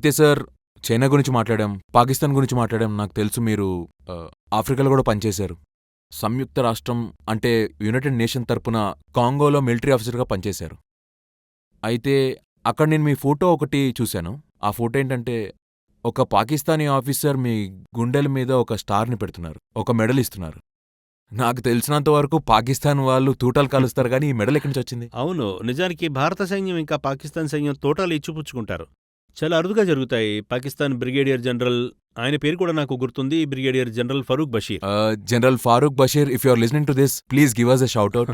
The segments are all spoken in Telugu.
అయితే సార్ చైనా గురించి మాట్లాడాం, పాకిస్తాన్ గురించి మాట్లాడాం. నాకు తెలుసు మీరు ఆఫ్రికాలో కూడా పనిచేశారు. సంయుక్త రాష్ట్రం అంటే యునైటెడ్ నేషన్ తరపున కాంగోలో మిలిటరీ ఆఫీసర్గా పనిచేశారు. అయితే అక్కడ నేను మీ ఫోటో ఒకటి చూశాను. ఆ ఫోటో ఏంటంటే ఒక పాకిస్తానీ ఆఫీసర్ మీ గుండెల మీద ఒక స్టార్ని పెడుతున్నారు, ఒక మెడల్ ఇస్తున్నారు. నాకు తెలిసినంత వరకు పాకిస్తాన్ వాళ్ళు తూటాలు కాలుస్తారు కానీ ఈ మెడల్ ఎక్కడి నుంచి వచ్చింది? అవును, నిజానికి భారత సైన్యం ఇంకా పాకిస్తాన్ సైన్యం తోటాలు ఇచ్చిపుచ్చుకుంటారు. చాలా అరుదుగా జరుగుతాయి. పాకిస్తాన్ బ్రిగేడియర్ జనరల్, ఆయన పేరు కూడా నాకు గుర్తుంది, brigadier general Farooq Bashir. General Farooq Bashir, if you are listening to this please give us a shout out.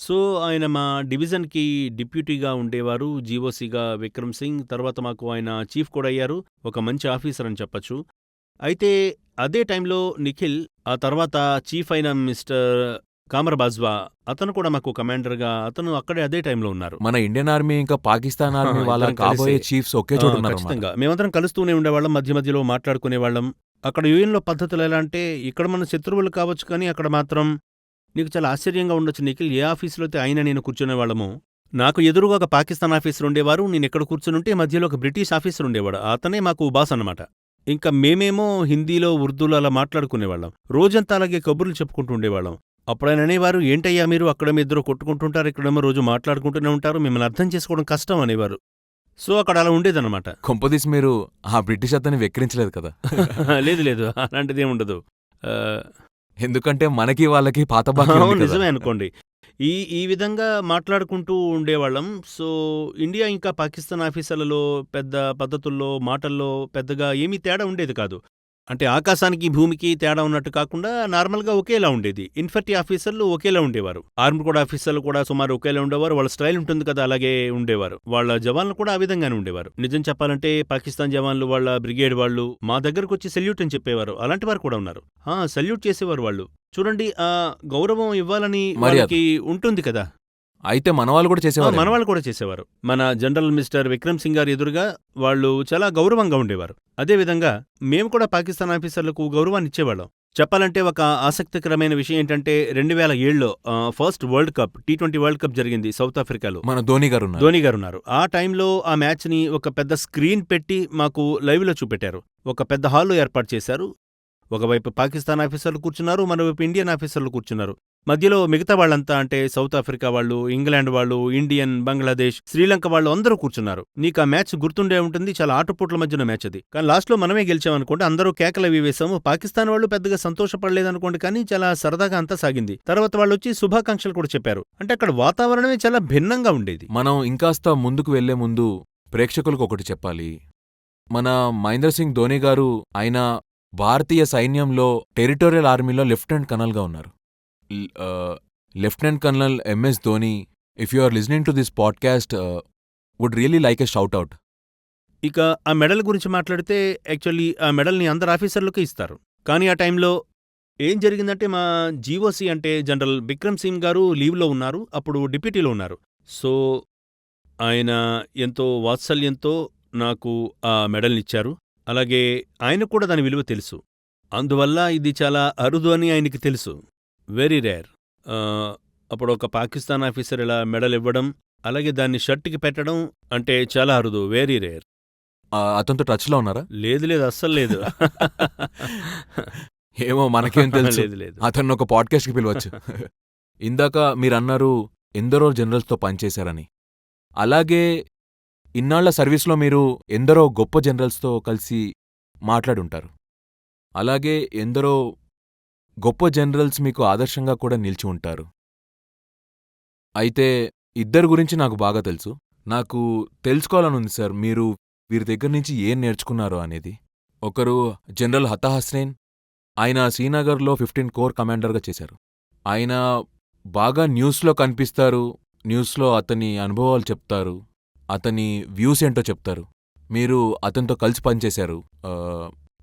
So ఆయన మా డివిజన్కి డిప్యూటీగా ఉండేవారు, జీఓసీగా విక్రమ్ సింగ్. తర్వాత మాకు ఆయన చీఫ్ కూడా అయ్యారు. ఒక మంచి ఆఫీసర్ అని చెప్పచ్చు. అయితే అదే టైంలో నిఖిల్, ఆ తర్వాత చీఫ్ అయిన మిస్టర్ కామర్ బాజ్వా, అతను కూడా మాకు కమాండర్గా, అతను అక్కడే అదే టైంలో ఉన్నారు. మన ఇండియన్ ఆర్మీ ఇంకా పాకిస్తాన్ ఆర్మీ వాళ్ళ ఇద్దరం కాబోయే కలిసే. చీఫ్స్ ఒకే చోట ఉన్నారు ఖచ్చితంగా మేమందరం కలుస్తూనే ఉండేవాళ్ళం, మధ్య మధ్యలో మాట్లాడుకునేవాళ్ళం. అక్కడ యుఎన్లో పద్ధతులు ఎలా అంటే, ఇక్కడ మన శత్రువులు కావచ్చు కానీ అక్కడ మాత్రం నీకు చాలా ఆశ్చర్యంగా ఉండొచ్చు నిఖిల్, ఏ ఆఫీసులో అయితే ఆయన నేను కూర్చునేవాళ్ళము, నాకు ఎదురుగా ఒక పాకిస్తాన్ ఆఫీసర్ ఉండేవారు, నేను ఎక్కడ కూర్చునుంటే మధ్యలో ఒక బ్రిటిష్ ఆఫీసర్ ఉండేవాడు, అతనే మాకు బాస్ అన్నమాట. ఇంకా మేమేమో హిందీలో ఉర్దూలో అలా మాట్లాడుకునేవాళ్ళం. రోజంతా అలాగే కబుర్లు చెప్పుకుంటూ ఉండేవాళ్ళం. అప్పుడాయన అనేవారు, ఏంటయ్యా మీరు అక్కడ మీ ఇద్దరు కొట్టుకుంటుంటారు, ఇక్కడేమో రోజు మాట్లాడుకుంటూనే ఉంటారు, మిమ్మల్ని అర్థం చేసుకోవడం కష్టం అనేవారు. సో అక్కడ అలా ఉండేదన్నమాట. కొంపదీసి మీరు ఆ బ్రిటిష్ అతన్ని వెక్కిరించలేదు కదా? లేదు లేదు, అలాంటిదేం ఉండదు. ఎందుకంటే మనకి వాళ్ళకి పాత బాకీ ఉంది కదా. నిజమే అనుకోండి. ఈ విధంగా మాట్లాడుకుంటూ ఉండేవాళ్ళం. సో ఇండియా ఇంకా పాకిస్తాన్ ఆఫీసర్లలో పెద్ద పద్ధతుల్లో, మాటల్లో పెద్దగా ఏమీ తేడా ఉండేది కాదు. అంటే ఆకాశానికి భూమికి తేడా ఉన్నట్టు కాకుండా నార్మల్గా ఒకేలా ఉండేది. ఇన్ఫంట్రీ ఆఫీసర్లు ఒకేలా ఉండేవారు, ఆర్మీ కూడా ఆఫీసర్లు కూడా సుమారు ఒకేలా ఉండేవారు. వాళ్ళ స్టైల్ ఉంటుంది కదా, అలాగే ఉండేవారు. వాళ్ళ జవాన్లు కూడా ఆ విధంగానే ఉండేవారు. నిజం చెప్పాలంటే పాకిస్తాన్ జవాన్లు, వాళ్ళ బ్రిగేడ్ వాళ్ళు మా దగ్గరకు వచ్చి సెల్యూట్ అని చెప్పేవారు. అలాంటి వారు కూడా ఉన్నారు. సెల్యూట్ చేసేవారు వాళ్ళు. చూడండి, ఆ గౌరవం ఇవ్వాలని వాళ్ళకి ఉంటుంది కదా. అయితే మనవాళ్ళు కూడా చేసేవారు. మనవాళ్ళు కూడా చేసేవారు. మన జనరల్ మిస్టర్ విక్రమ్ సింగ్ గారి ఎదురుగా వాళ్ళు చాలా గౌరవంగా ఉండేవారు. అదేవిధంగా మేము కూడా పాకిస్తాన్ ఆఫీసర్లకు గౌరవాన్ని ఇచ్చేవాళ్ళం. చెప్పాలంటే ఒక ఆసక్తికరమైన విషయం ఏంటంటే 2007లో first world cup, T20 world cup జరిగింది సౌత్ ఆఫ్రికాలో. మన ధోని గారు ఉన్నారు. ఆ టైంలో ఆ మ్యాచ్ని ఒక పెద్ద స్క్రీన్ పెట్టి మాకు లైవ్లో చూపెట్టారు. ఒక పెద్ద హాల్లో ఏర్పాటు చేశారు. ఒకవైపు పాకిస్తాన్ ఆఫీసర్లు కూర్చున్నారు, మరోవైపు ఇండియన్ ఆఫీసర్లు కూర్చున్నారు. మధ్యలో మిగతా వాళ్ళంతా, అంటే సౌత్ ఆఫ్రికా వాళ్ళు, ఇంగ్లాండ్ వాళ్ళు, ఇండియన్, బంగ్లాదేశ్, శ్రీలంక వాళ్ళు అందరూ కూర్చున్నారు. నీకు ఆ మ్యాచ్ గుర్తుండే ఉంటుంది, చాలా ఆటుపోట్ల మధ్యన మ్యాచ్ అది. కానీ లాస్ట్లో మనమే గెలిచామనుకోండి, అందరూ కేకలు అవి వేశాము. పాకిస్తాన్ వాళ్ళు పెద్దగా సంతోషపడలేదనుకోండి, కానీ చాలా సరదాగా అంతా సాగింది. తర్వాత వాళ్ళు వచ్చి శుభాకాంక్షలు కూడా చెప్పారు. అంటే అక్కడ వాతావరణమే చాలా భిన్నంగా ఉండేది. మనం ఇంకాస్త ముందుకు వెళ్లే ముందు ప్రేక్షకులకు ఒకటి చెప్పాలి. మన మహేంద్ర సింగ్ ధోని గారు, ఆయన భారతీయ సైన్యంలో టెరిటోరియల్ ఆర్మీలో లెఫ్టినెంట్ కర్నల్గా ఉన్నారు. Lieutenant colonel MS Dhoni, if you are listening to this podcast, would really like a shout out. ఇక ఆ మెడల్ గురించి మాట్లాడితే, యాక్చువల్లీ ఆ మెడల్ని అందరు ఆఫీసర్లకే ఇస్తారు. కానీ ఆ టైంలో ఏం జరిగిందంటే, మా జీఓసీ అంటే జనరల్ విక్రమ్ సింగ్ గారు లీవ్లో ఉన్నారు, అప్పుడు డిప్యూటీలో ఉన్నారు. సో ఆయన ఎంతో వాత్సల్యంతో నాకు ఆ మెడల్నిచ్చారు. అలాగే ఆయనకు కూడా దాని విలువ తెలుసు. అందువల్ల ఇది చాలా అరుదు అని ఆయనకి తెలుసు, వెరీ రేర్. అప్పుడు ఒక పాకిస్తాన్ ఆఫీసర్ ఇలా మెడల్ ఇవ్వడం, అలాగే దాన్ని షర్ట్కి పెట్టడం అంటే చాలా అరుదు, వెరీ రేర్. అతనితో టచ్లో ఉన్నారా? లేదు, అస్సలు లేదు. ఏమో, మనకేం తెలుసు. లేదు. అతన్ని ఒక పాడ్కాస్ట్కి పిలవచ్చు. ఇందాక మీరన్నారు ఎందరో జనరల్స్తో పనిచేశారని. అలాగే ఇన్నాళ్ల సర్వీస్లో మీరు ఎందరో గొప్ప జనరల్స్తో కలిసి మాట్లాడుంటారు. అలాగే ఎందరో గొప్ప జనరల్స్ మీకు ఆదర్శంగా కూడా నిలిచి ఉంటారు. అయితే ఇద్దరి గురించి నాకు బాగా తెలుసు. నాకు తెలుసుకోవాలనుంది సార్, మీరు వీరి దగ్గర నుంచి ఏం నేర్చుకున్నారో అనేది. ఒకరు జనరల్ హతా హస్నేన్, ఆయన శ్రీనగర్లో 15 కోర్ కమాండర్గా చేశారు. ఆయన బాగా న్యూస్లో కనిపిస్తారు, న్యూస్లో అతని అనుభవాలు చెప్తారు, అతని వ్యూస్ ఏంటో చెప్తారు. మీరు అతనితో కలిసి పనిచేశారు.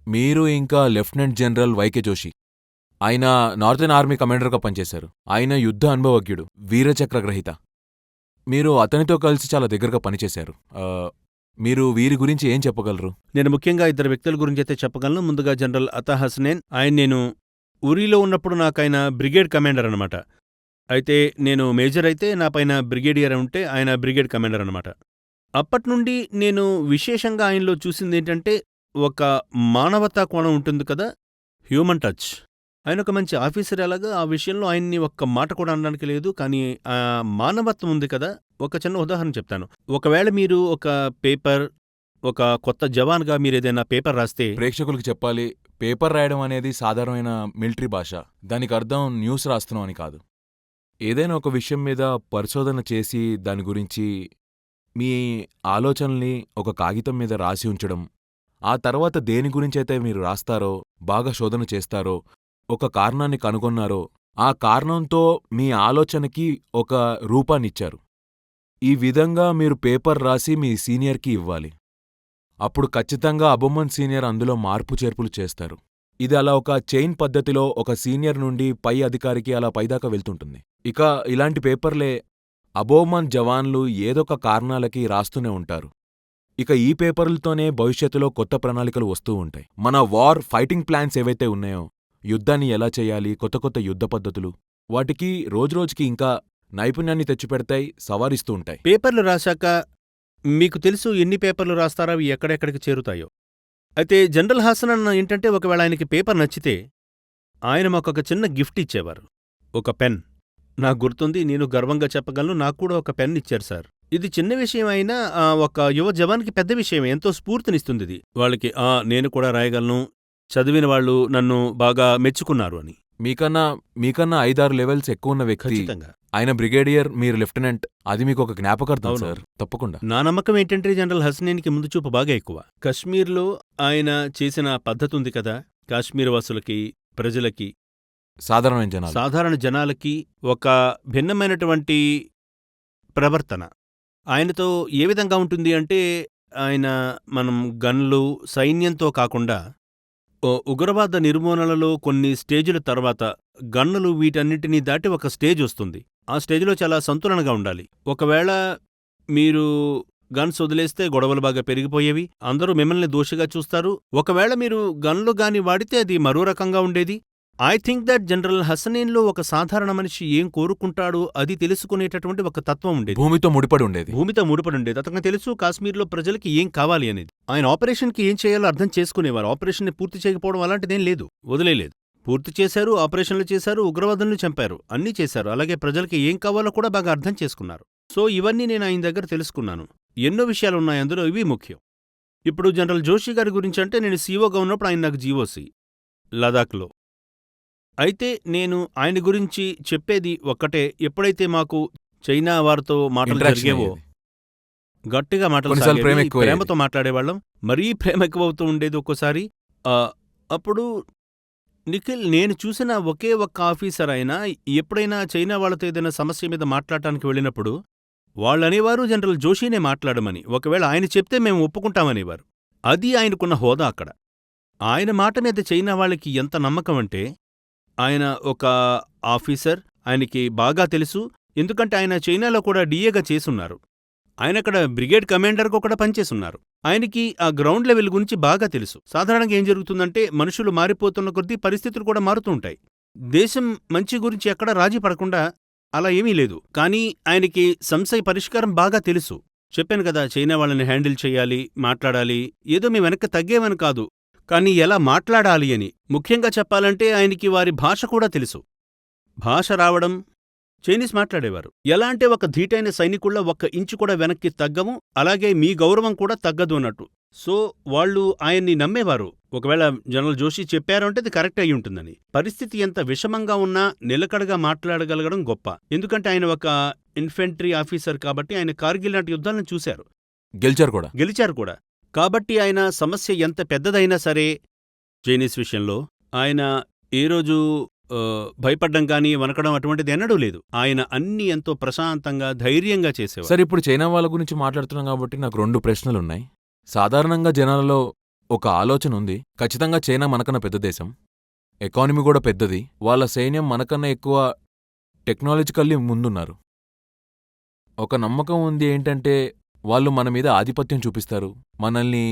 మీరు ఇంకా లెఫ్టినెంట్ జనరల్ వైకే జోషి, ఆయన నార్థన్ ఆర్మీ కమాండర్గా పనిచేశారు. ఆయన యుద్ధ అనుభవజ్ఞుడు, వీరచక్ర గ్రహీత. మీరు అతనితో కలిసి చాలా దగ్గరగా పనిచేశారు. మీరు వీరి గురించి ఏం చెప్పగలరు? నేను ముఖ్యంగా ఇద్దరు వ్యక్తుల గురించి అయితే చెప్పగలను. ముందుగా జనరల్ అతా హస్నేన్, ఆయన నేను ఉరీలో ఉన్నప్పుడు నాకు ఆయన బ్రిగేడ్ కమాండర్ అనమాట. అయితే నేను మేజర్ అయితే నా పైన బ్రిగేడియర్ ఉంటే ఆయన బ్రిగేడ్ కమాండర్ అనమాట. అప్పట్నుండి నేను విశేషంగా ఆయనలో చూసిందేంటంటే, ఒక మానవతా కోణం ఉంటుంది కదా! Human touch. ఆయనొక మంచి ఆఫీసర్ ఎలాగో ఆ విషయంలో ఆయన్ని ఒక్క మాట కూడా అనడానికి లేదు. కానీ మానవత్వం ఉంది కదా! ఒక చిన్న ఉదాహరణ చెప్తాను. ఒకవేళ మీరు ఒక పేపర్, ఒక కొత్త జవాన్‌గా మీరేదైనా పేపర్ రాస్తే ప్రేక్షకులకు చెప్పాలి, పేపర్ రాయడం అనేది సాధారణమైన మిలిటరీ భాష. దానికర్థం న్యూస్ రాస్తున్నాం అని కాదు. ఏదైనా ఒక విషయం మీద పరిశోధన చేసి దాని గురించి మీ ఆలోచనల్ని ఒక కాగితం మీద రాసి ఉంచడం, ఆ తర్వాత దేని గురించైతే మీరు రాస్తారో, బాగా శోధన చేస్తారో, ఒక కారణాన్ని కనుగొన్నారో, ఆ కారణంతో మీ ఆలోచనకి ఒక రూపాన్నిచ్చారు. ఈ విధంగా మీరు పేపర్ రాసి మీ సీనియర్కి ఇవ్వాలి. అప్పుడు ఖచ్చితంగా అబొమ్మన్ సీనియర్ అందులో మార్పు చేర్పులు చేస్తారు. ఇది అలా ఒక చైన్ పద్ధతిలో ఒక సీనియర్ నుండి పై అధికారికి అలా పైదాకా వెళ్తుంటుంది. ఇక ఇలాంటి పేపర్లే అబోమన్ జవాన్లు ఏదొక కారణాలకి రాస్తూనే ఉంటారు. ఇక ఈ పేపర్లతోనే భవిష్యత్తులో కొత్త ప్రణాళికలు వస్తూ ఉంటాయి. మన వార్ ఫైటింగ్ ప్లాన్స్ ఏవైతే ఉన్నాయో, యుద్ధాన్ని ఎలా చేయాలి, కొత్త కొత్త యుద్ధ పద్ధతులు, వాటికి రోజురోజుకి ఇంకా నైపుణ్యాన్ని తెచ్చిపెడతాయి, సవారిస్తూ ఉంటాయి. పేపర్లు రాశాక మీకు తెలుసు ఎన్ని పేపర్లు రాస్తారో అవి ఎక్కడెక్కడికి చేరుతాయో. అయితే జనరల్ హాసన్ అన్న ఏంటంటే ఒకవేళ ఆయనకి పేపర్ నచ్చితే ఆయన మాకొక చిన్న గిఫ్ట్ ఇచ్చేవారు. ఒక పెన్. నాకు గుర్తుంది, నేను గర్వంగా చెప్పగలను, నాకు కూడా ఒక పెన్ ఇచ్చారు సార్. ఇది చిన్న విషయం అయినా ఒక యువ జవాన్కి పెద్ద విషయం, ఎంతో స్ఫూర్తినిస్తుందిది. వాళ్ళకి నేను కూడా రాయగలను, చదివిన వాళ్ళు నన్ను బాగా మెచ్చుకున్నారు అని. మీకన్నా 5-6 లెవెల్స్ ఎక్కువున్న వ్యక్తి ఖచ్చితంగా. ఆయన బ్రిగేడియర్, మీరు లెఫ్టినెంట్. అది మీకు ఒక జ్ఞాపకార్థం అవును. సార్, తప్పకుండా. నా నమ్మకం ఏంటంటే జనరల్ హసనేనికి ముందు చూపు బాగా ఎక్కువ. కశ్మీర్లో ఆయన చేసిన పద్ధతి ఉంది కదా, కాశ్మీర్ వాసులకి, ప్రజలకి, సాధారణమైన జనాలు. సాధారణ జనాలకి ఒక భిన్నమైనటువంటి ప్రవర్తన ఆయనతో ఏ విధంగా ఉంటుంది అంటే, ఆయన మనం గన్లు, సైన్యంతో కాకుండా ఉగ్రవాద నిర్మూలనలో కొన్ని స్టేజుల తర్వాత గన్నులు వీటన్నిటినీ దాటి ఒక స్టేజ్ వస్తుంది. ఆ స్టేజ్లో చాలా సంతులనగా ఉండాలి. ఒకవేళ మీరు గన్స్ వదిలేస్తే గొడవలు బాగా పెరిగిపోయేవి, అందరూ మిమ్మల్ని దోషిగా చూస్తారు. ఒకవేళ మీరు గన్లు గాని వాడితే అది మరో రకంగా ఉండేది. ఐ థింక్ దట్ జనరల్ హసనేన్లో ఒక సాధారణ మనిషి ఏం కోరుకుంటాడో అది తెలుసుకునేటటువంటి ఒక తత్వం ఉండేది. భూమితో ముడిపడి ఉండేది. అతనికి తెలుసు కాశ్మీర్లో ప్రజలకి ఏం కావాలి అనేది. ఆయన ఆపరేషన్కి ఏం చేయాలో అర్థం చేసుకునేవారు. ఆపరేషన్ని పూర్తి చేయకపోవడం అలాంటిదేం లేదు, వదిలేలేదు. పూర్తి చేశారు, ఆపరేషన్లు చేశారు, ఉగ్రవాదులను చంపారు, అన్నీ చేశారు. అలాగే ప్రజలకి ఏం కావాలో కూడా బాగా అర్థం చేసుకున్నారు. సో ఇవన్నీ నేను ఆయన దగ్గర తెలుసుకున్నాను. ఎన్నో విషయాలున్నాయి అందులో, ఇవి ముఖ్యం. ఇప్పుడు జనరల్ జోషి గారి గురించి అంటే, నేను సీఓగా ఉన్నప్పుడు ఆయన నాకు జీఓసీ లదాఖ్లో. అయితే నేను ఆయన గురించి చెప్పేది ఒక్కటే, ఎప్పుడైతే మాకు చైనా వారితో మాటలు Interaction జరిగేవో, అయ్యేది. గట్టిగా మాటలు కొన్నిసార్లు ప్రేమ సాగేవి, ఎక్కువయ్యేది. ప్రేమతో మాట్లాడేవాళ్ళం, మరీ ప్రేమ ఎక్కువవుతూ ఉండేది ఒక్కోసారి. అప్పుడు నిఖిల్, నేను చూసిన ఒకే ఒక్క ఆఫీసర్ అయినా ఎప్పుడైనా చైనా వాళ్ళతో ఏదైనా సమస్య మీద మాట్లాడటానికి వెళ్ళినప్పుడు వాళ్ళనేవారు జనరల్ జోషీనే మాట్లాడమని. ఒకవేళ ఆయన చెప్తే మేము ఒప్పుకుంటామనేవారు. అది ఆయనకున్న హోదా అక్కడ. ఆయన మాట మీద చైనా వాళ్ళకి ఎంత నమ్మకం అంటే, ఆయన ఒక ఆఫీసర్, ఆయనకి బాగా తెలుసు. ఎందుకంటే ఆయన చైనాలో కూడా డిఏగా చేసున్నారు. ఆయనక్కడ బ్రిగేడ్ కమాండర్గా కూడా పనిచేసున్నారు. ఆయనకి ఆ గ్రౌండ్ లెవెల్ గురించి బాగా తెలుసు. సాధారణంగా ఏం జరుగుతుందంటే, మనుషులు మారిపోతున్న కొద్దీ పరిస్థితులు కూడా మారుతూ ఉంటాయి. దేశం మంచి గురించి ఎక్కడా రాజీ పడకుండా అలా ఏమీ లేదు. కానీ ఆయనకి సంశయ పరిష్కారం బాగా తెలుసు. చెప్పాను కదా, చైనా వాళ్ళని హ్యాండిల్ చెయ్యాలి, మాట్లాడాలి. ఏదో మేము వెనక్కి తగ్గేవని కాదు, కానీ ఎలా మాట్లాడాలి అని. ముఖ్యంగా చెప్పాలంటే ఆయనకి వారి భాష కూడా తెలుసు. భాష రావడం, చైనీస్ మాట్లాడేవారు. ఎలా అంటే ఒక ధీటైన సైనికుళ్ళ ఒక్క ఇంచు కూడా వెనక్కి తగ్గము, అలాగే మీ గౌరవం కూడా తగ్గదు అన్నట్టు. సో వాళ్ళు ఆయన్ని నమ్మేవారు. ఒకవేళ జనరల్ జోషి చెప్పారు అంటే అది కరెక్ట్ అయి ఉంటుందని. పరిస్థితి ఎంత విషమంగా ఉన్నా నిలకడగా మాట్లాడగలగడం గొప్ప. ఎందుకంటే ఆయన ఒక ఇన్ఫెంట్రీ ఆఫీసర్ కాబట్టి ఆయన కార్గిల్ లాంటి యుద్ధాలను చూశారు, గెలిచారు కూడా. కాబట్టి ఆయన సమస్య ఎంత పెద్దదైనా సరే చైనీస్ విషయంలో ఆయన ఏ రోజు భయపడ్డం కానీ వనకడం అటువంటిది ఎన్నడూ లేదు. ఆయన అన్ని ఎంతో ప్రశాంతంగా, ధైర్యంగా చేసేవారు. సరే, ఇప్పుడు చైనా వాళ్ళ గురించి మాట్లాడుతున్నాం కాబట్టి నాకు 2 ప్రశ్నలున్నాయి. సాధారణంగా జనాలలో ఒక ఆలోచన ఉంది, ఖచ్చితంగా చైనా మనకన్నా పెద్ద దేశం, ఎకానమీ కూడా పెద్దది, వాళ్ళ సైన్యం మనకన్నా ఎక్కువ టెక్నాలజికల్లీ ముందున్నారు. ఒక నమ్మకం ఉంది ఏంటంటే, వాళ్ళు మన మీద ఆధిపత్యం చూపిస్తారు, మనల్ని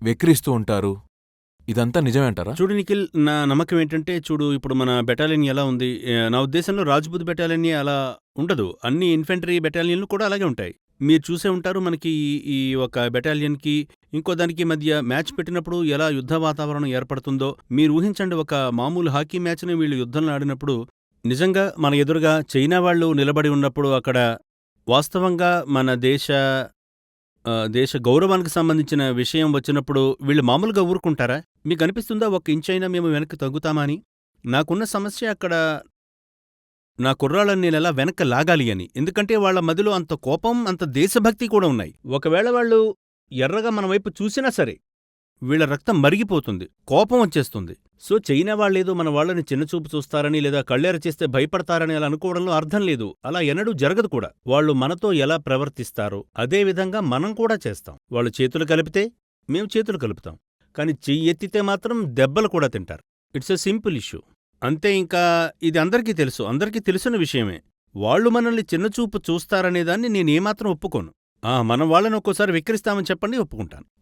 వెక్కిరిస్తూ ఉంటారు. ఇదంతా నిజమే అంటారా? చూడు నిఖిల్, నా నమ్మకం ఏంటంటే, చూడు ఇప్పుడు మన బెటాలియన్ ఎలా ఉంది, నా ఉద్దేశంలో రాజ్పుత్ బెటాలియన్ అలా ఉండదు. అన్ని ఇన్ఫెంట్రీ బెటాలియన్లు కూడా అలాగే ఉంటాయి. మీరు చూసే ఉంటారు మనకి ఈ ఒక బెటాలియన్‌కి, ఇంకో దానికి మధ్య మ్యాచ్ పెట్టినప్పుడు ఎలా యుద్ధ వాతావరణం ఏర్పడుతుందో మీరు ఊహించండి. ఒక మామూలు హాకీ మ్యాచ్‌ని వీళ్ళు యుద్ధంలో ఆడినప్పుడు నిజంగా మన ఎదురుగా చైనా వాళ్ళు నిలబడి ఉన్నప్పుడు అక్కడ వాస్తవంగా మన దేశ గౌరవానికి సంబంధించిన విషయం వచ్చినప్పుడు వీళ్ళు మామూలుగా ఊరుకుంటారా? మీకనిపిస్తుందా ఒక్క ఇంచైనా మేము వెనక్కి తగ్గుతామా అని? నాకున్న సమస్య అక్కడ నా కుర్రాళ్ళని నేనెలా వెనక్కి లాగాలి అని. ఎందుకంటే వాళ్ళ మదిలో అంత కోపం, అంత దేశభక్తి కూడా ఉన్నాయి. ఒకవేళ వాళ్ళు ఎర్రగా మన వైపు చూసినా సరే, వీళ్ళ రక్తం మరిగిపోతుంది. కోపం వచ్చేస్తుంది. సో చైనా వాళ్ళేదో మన వాళ్ళని చిన్నచూపు చూస్తారని లేదా కళ్ళెర చేస్తే భయపడతారని అలా అనుకోవడంలో అర్థం లేదు. అలా ఎన్నడూ జరగదు కూడా. వాళ్ళు మనతో ఎలా ప్రవర్తిస్తారో అదే విధంగా మనం కూడా చేస్తాం. వాళ్ళు చేతులు కలిపితే మేం చేతులు కలుపుతాం. కానీ చెయ్యి ఎత్తితే మాత్రం దెబ్బలు కూడా తింటారు. It's a simple issue. అంతే. ఇంకా ఇది అందరికీ తెలుసు. అందరికీ తెలిసిన విషయమే. వాళ్ళు మనల్ని చిన్నచూపు చూస్తారనేదాన్ని నేనేమాత్రం ఒప్పుకోను. మనం వాళ్ళని ఒక్కోసారి వెక్కిరిస్తామని చెప్పండి, ఒప్పుకుంటాను.